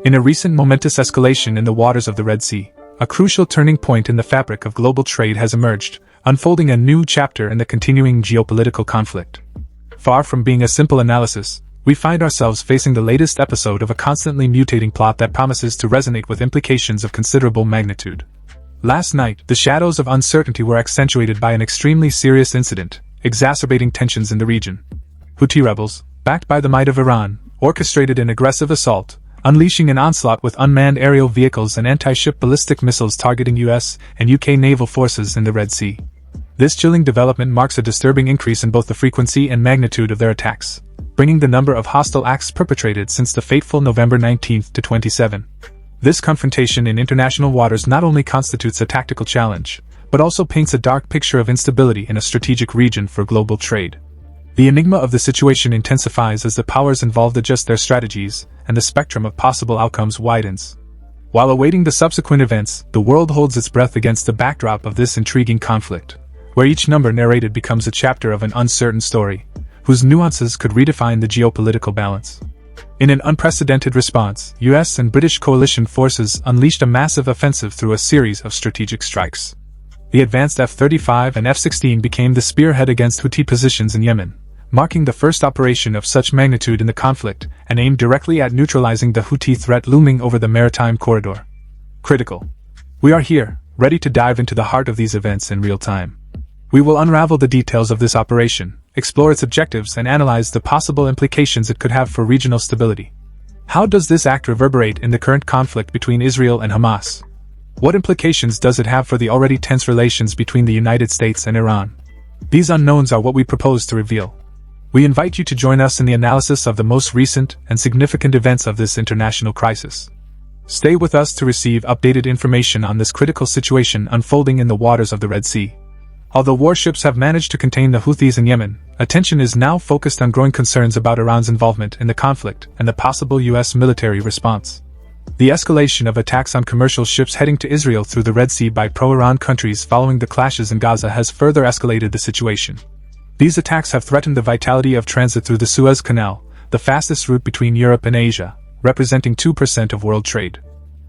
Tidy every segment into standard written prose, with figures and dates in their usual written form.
In a recent momentous escalation in the waters of the Red Sea, a crucial turning point in the fabric of global trade has emerged, unfolding a new chapter in the continuing geopolitical conflict. Far from being a simple analysis, we find ourselves facing the latest episode of a constantly mutating plot that promises to resonate with implications of considerable magnitude. Last night, the shadows of uncertainty were accentuated by an extremely serious incident, exacerbating tensions in the region. Houthi rebels, backed by the might of Iran, orchestrated an aggressive assault, unleashing an onslaught with unmanned aerial vehicles and anti-ship ballistic missiles targeting US and UK naval forces in the Red Sea. This chilling development marks a disturbing increase in both the frequency and magnitude of their attacks, bringing the number of hostile acts perpetrated since the fateful November 19 to 27. This confrontation in international waters not only constitutes a tactical challenge, but also paints a dark picture of instability in a strategic region for global trade. The enigma of the situation intensifies as the powers involved adjust their strategies, and the spectrum of possible outcomes widens. While awaiting the subsequent events, the world holds its breath against the backdrop of this intriguing conflict, where each number narrated becomes a chapter of an uncertain story, whose nuances could redefine the geopolitical balance. In an unprecedented response, US and British coalition forces unleashed a massive offensive through a series of strategic strikes. The advanced F-35 and F-16 became the spearhead against Houthi positions in Yemen, marking the first operation of such magnitude in the conflict and aimed directly at neutralizing the Houthi threat looming over the maritime corridor. Critical. We are here, ready to dive into the heart of these events in real time. We will unravel the details of this operation, explore its objectives, and analyze the possible implications it could have for regional stability. How does this act reverberate in the current conflict between Israel and Hamas? What implications does it have for the already tense relations between the United States and Iran? These unknowns are what we propose to reveal. We invite you to join us in the analysis of the most recent and significant events of this international crisis. Stay with us to receive updated information on this critical situation unfolding in the waters of the Red Sea. Although warships have managed to contain the Houthis in Yemen, attention is now focused on growing concerns about Iran's involvement in the conflict and the possible US military response. The escalation of attacks on commercial ships heading to Israel through the Red Sea by pro-Iran countries following the clashes in Gaza has further escalated the situation. These attacks have threatened the vitality of transit through the Suez Canal, the fastest route between Europe and Asia, representing 2% of world trade.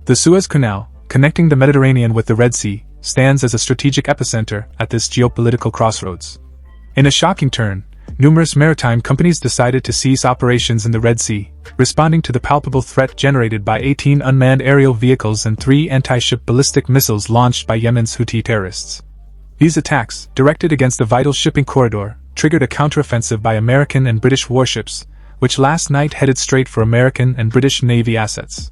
The Suez Canal, connecting the Mediterranean with the Red Sea, stands as a strategic epicenter at this geopolitical crossroads. In a shocking turn, numerous maritime companies decided to cease operations in the Red Sea, responding to the palpable threat generated by 18 unmanned aerial vehicles and 3 anti-ship ballistic missiles launched by Yemen's Houthi terrorists. These attacks, directed against the vital shipping corridor, triggered a counteroffensive by American and British warships, which last night headed straight for American and British Navy assets.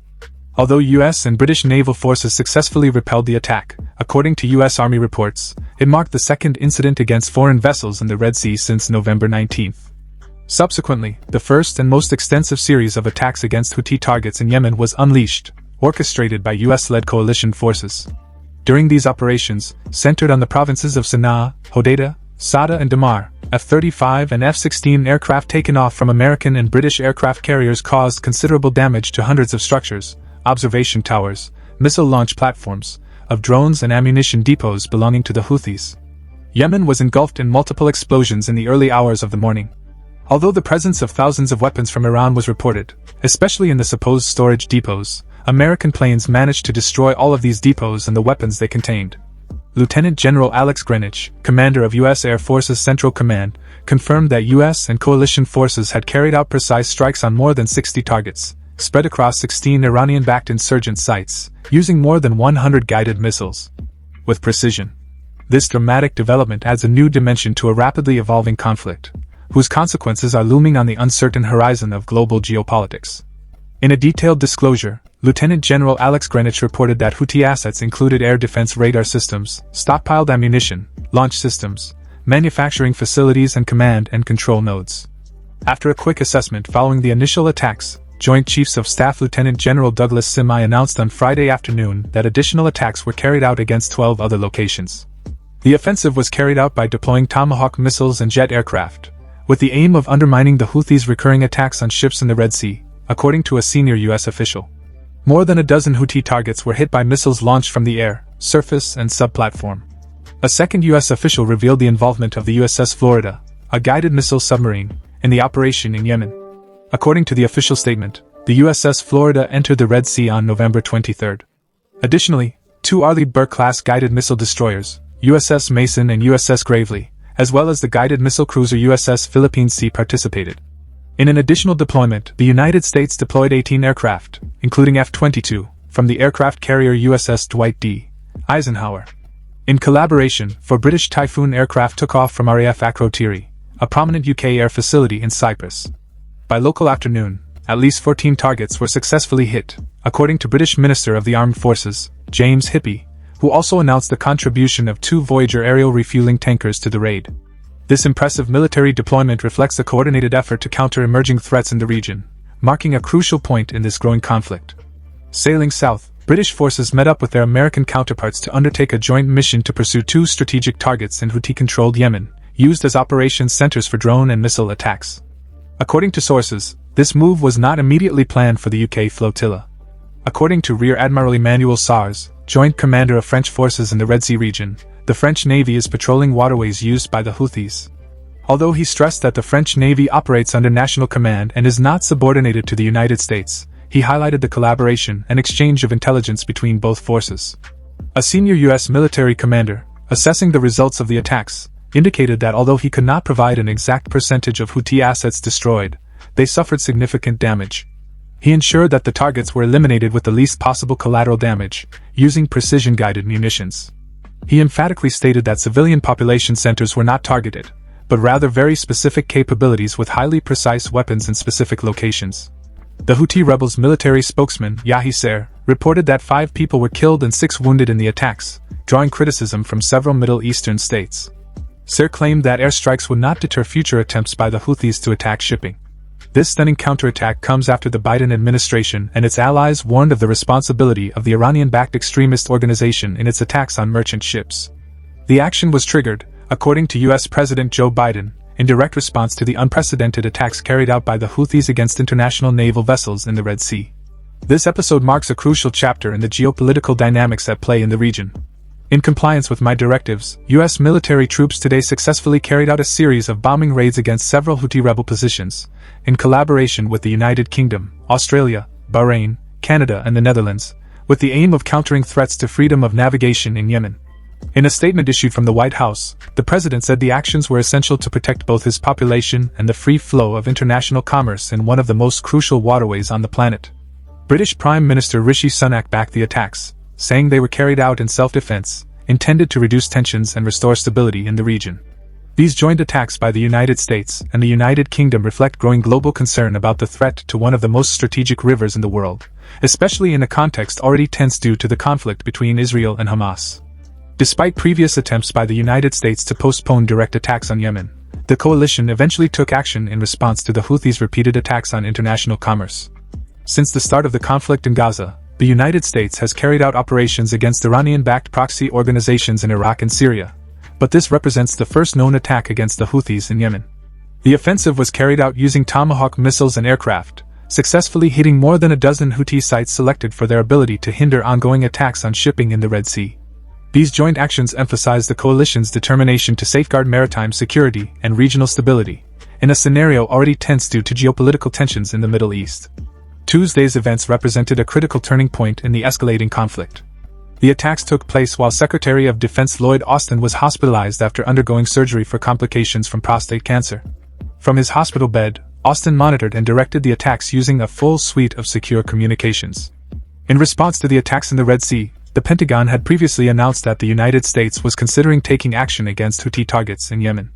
Although US and British naval forces successfully repelled the attack, according to US Army reports, it marked the second incident against foreign vessels in the Red Sea since November 19. Subsequently, the first and most extensive series of attacks against Houthi targets in Yemen was unleashed, orchestrated by US-led coalition forces. During these operations, centered on the provinces of Sana'a, Hodeidah, Sada and Damar, F-35 and F-16 aircraft taken off from American and British aircraft carriers caused considerable damage to hundreds of structures, observation towers, missile launch platforms, of drones and ammunition depots belonging to the Houthis. Yemen was engulfed in multiple explosions in the early hours of the morning. Although the presence of thousands of weapons from Iran was reported, especially in the supposed storage depots, American planes managed to destroy all of these depots and the weapons they contained. Lieutenant General Alex Greenwich, commander of U.S. Air Force's Central Command, confirmed that U.S. and coalition forces had carried out precise strikes on more than 60 targets, spread across 16 Iranian-backed insurgent sites, using more than 100 guided missiles. With precision. This dramatic development adds a new dimension to a rapidly evolving conflict, whose consequences are looming on the uncertain horizon of global geopolitics. In a detailed disclosure, Lieutenant General Alex Greenwich reported that Houthi assets included air defense radar systems, stockpiled ammunition, launch systems, manufacturing facilities and command and control nodes. After a quick assessment following the initial attacks, Joint Chiefs of Staff Lieutenant General Douglas Simai announced on Friday afternoon that additional attacks were carried out against 12 other locations. The offensive was carried out by deploying Tomahawk missiles and jet aircraft, with the aim of undermining the Houthis' recurring attacks on ships in the Red Sea, according to a senior U.S. official. More than a dozen Houthi targets were hit by missiles launched from the air, surface, and sub-platform. A second U.S. official revealed the involvement of the USS Florida, a guided missile submarine, in the operation in Yemen. According to the official statement, the the USS Florida entered the Red Sea on November 23. Additionally, 2 Arleigh Burke-class guided missile destroyers, USS Mason and USS Gravely, as well as the guided missile cruiser USS Philippines Sea participated. In an additional deployment, the United States deployed 18 aircraft, including F-22, from the aircraft carrier USS Dwight D. Eisenhower. In collaboration, 4 British Typhoon aircraft took off from RAF Akrotiri, a prominent UK air facility in Cyprus. By local afternoon, at least 14 targets were successfully hit, according to British Minister of the Armed Forces, James Hippie, who also announced the contribution of 2 Voyager aerial refueling tankers to the raid. This impressive military deployment reflects a coordinated effort to counter emerging threats in the region, marking a crucial point in this growing conflict. Sailing south, British forces met up with their American counterparts to undertake a joint mission to pursue 2 strategic targets in Houthi-controlled Yemen, used as operations centers for drone and missile attacks. According to sources, this move was not immediately planned for the UK flotilla. According to Rear Admiral Emmanuel Sars, Joint Commander of French forces in the Red Sea region, the French Navy is patrolling waterways used by the Houthis. Although he stressed that the French Navy operates under national command and is not subordinated to the United States, he highlighted the collaboration and exchange of intelligence between both forces. A senior U.S. military commander, assessing the results of the attacks, indicated that although he could not provide an exact percentage of Houthi assets destroyed, they suffered significant damage. He ensured that the targets were eliminated with the least possible collateral damage, using precision-guided munitions. He emphatically stated that civilian population centers were not targeted, but rather very specific capabilities with highly precise weapons in specific locations. The Houthi rebels' military spokesman, Yahya Ser, reported that 5 people were killed and 6 wounded in the attacks, drawing criticism from several Middle Eastern states. Ser claimed that airstrikes would not deter future attempts by the Houthis to attack shipping. This stunning counterattack comes after the Biden administration and its allies warned of the responsibility of the Iranian-backed extremist organization in its attacks on merchant ships. The action was triggered, according to U.S. President Joe Biden, in direct response to the unprecedented attacks carried out by the Houthis against international naval vessels in the Red Sea. This episode marks a crucial chapter in the geopolitical dynamics at play in the region. In compliance with my directives, U.S. military troops today successfully carried out a series of bombing raids against several Houthi rebel positions, in collaboration with the United Kingdom, Australia, Bahrain, Canada and the Netherlands, with the aim of countering threats to freedom of navigation in Yemen. In a statement issued from the White House, the president said the actions were essential to protect both his population and the free flow of international commerce in one of the most crucial waterways on the planet. British Prime Minister Rishi Sunak backed the attacks, saying they were carried out in self-defense, intended to reduce tensions and restore stability in the region. These joint attacks by the United States and the United Kingdom reflect growing global concern about the threat to one of the most strategic rivers in the world, especially in a context already tense due to the conflict between Israel and Hamas. Despite previous attempts by the United States to postpone direct attacks on Yemen, the coalition eventually took action in response to the Houthis' repeated attacks on international commerce. Since the start of the conflict in Gaza, the United States has carried out operations against Iranian-backed proxy organizations in Iraq and Syria, but this represents the first known attack against the Houthis in Yemen. The offensive was carried out using Tomahawk missiles and aircraft, successfully hitting more than a dozen Houthi sites selected for their ability to hinder ongoing attacks on shipping in the Red Sea. These joint actions emphasize the coalition's determination to safeguard maritime security and regional stability, in a scenario already tense due to geopolitical tensions in the Middle East. Tuesday's events represented a critical turning point in the escalating conflict. The attacks took place while Secretary of Defense Lloyd Austin was hospitalized after undergoing surgery for complications from prostate cancer. From his hospital bed, Austin monitored and directed the attacks using a full suite of secure communications. In response to the attacks in the Red Sea, the Pentagon had previously announced that the United States was considering taking action against Houthi targets in Yemen.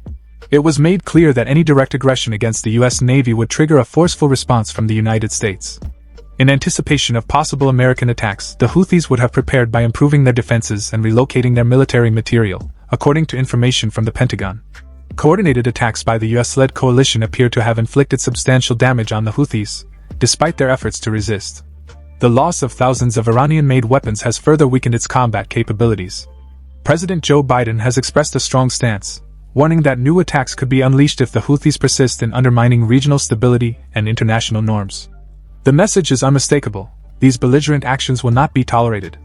It was made clear that any direct aggression against the U.S. Navy would trigger a forceful response from the United States. In anticipation of possible American attacks, the Houthis would have prepared by improving their defenses and relocating their military material, according to information from the Pentagon. Coordinated attacks by the U.S.-led coalition appear to have inflicted substantial damage on the Houthis, despite their efforts to resist. The loss of thousands of Iranian-made weapons has further weakened its combat capabilities. President Joe Biden has expressed a strong stance, warning that new attacks could be unleashed if the Houthis persist in undermining regional stability and international norms. The message is unmistakable: these belligerent actions will not be tolerated.